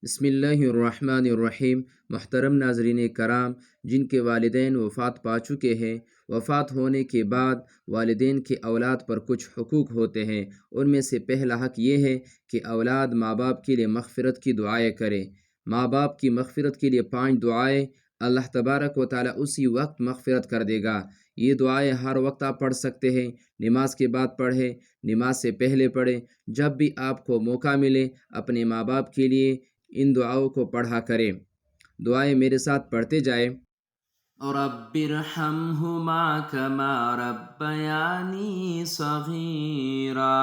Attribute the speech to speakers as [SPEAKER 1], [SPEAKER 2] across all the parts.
[SPEAKER 1] बिस्मिल्लाहिर्रहमानिर्रहीम। मुहतरम नाज़रीन कराम, जिनके वालिदैन वफ़ात पा चुके हैं, वफ़ात होने के बाद वालिदैन के औलाद पर कुछ हुकूक होते हैं। उनमें से पहला हक़ ये है कि औलाद माँ बाप के लिए मग़फ़िरत की दुआएँ करे। माँ बाप की मग़फ़िरत के लिए 5 दुआएँ अल्लाह तबारक व तआला उसी वक्त मग़फ़िरत कर देगा। ये दुआएँ हर वक्त आप पढ़ सकते हैं। नमाज के बाद पढ़ें, नमाज से पहले पढ़ें, जब भी आपको मौका मिले अपने माँ बाप के लिए इन दुआओं को पढ़ा करें। दुआएं मेरे साथ पढ़ते जाए। रब्बिरहम्हुमा कमा रब्बयानी सगीरा,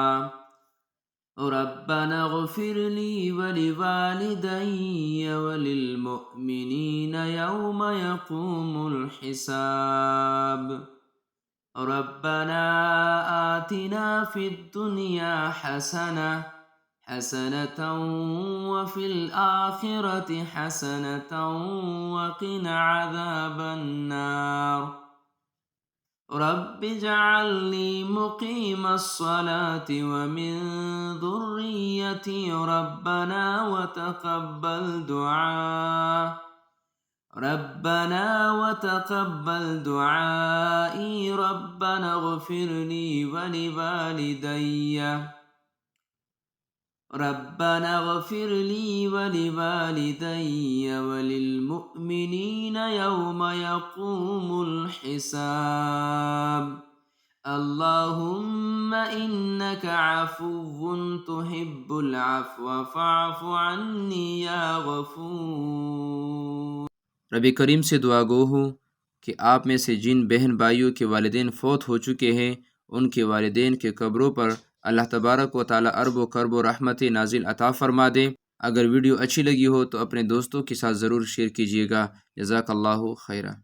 [SPEAKER 1] रब्बना इग़फिर ली वलिवालिदैया वलिलमुअ्मिनीना यौम यक़ूमुल हिसाब। रब्बना आतिना फिद दुनिया हसनतन वफ़िल आखिरति हसनतन वक़िना अज़ाबन्नार। रब्बिजअल्नी मुक़ीमस्सलाति व मिन ज़ुर्रिय्यती रब्बना व तक़ब्बल दुआ। रब्बना व तक़ब्बल दुआई रब्बना इग़फिर ली वलिवालिदैया। रब्बना इग़फिर ली वलिवालिदैया वलिलमुअ्मिनीना यौम यक़ूमुल हिसाब। अल्लाहुम्मा इन्नका अफ़ुव्वुन तुहिब्बुल अफ़्व फ़अफ़ु अन्नी या गफ़ूर। रब्बी करीम से दुआ गो हूँ कि आप में से जिन बहन भाइयों के वालिदैन फ़ौत हो चुके हैं, उनके वालिदैन के कब्रों पर अल्लाह तबारक व तआला अरब करब व रहमत नाजिल अता फ़रमा दे। अगर वीडियो अच्छी लगी हो तो अपने दोस्तों के साथ ज़रूर शेयर कीजिएगा। जज़ाकल्लाहु खैरा।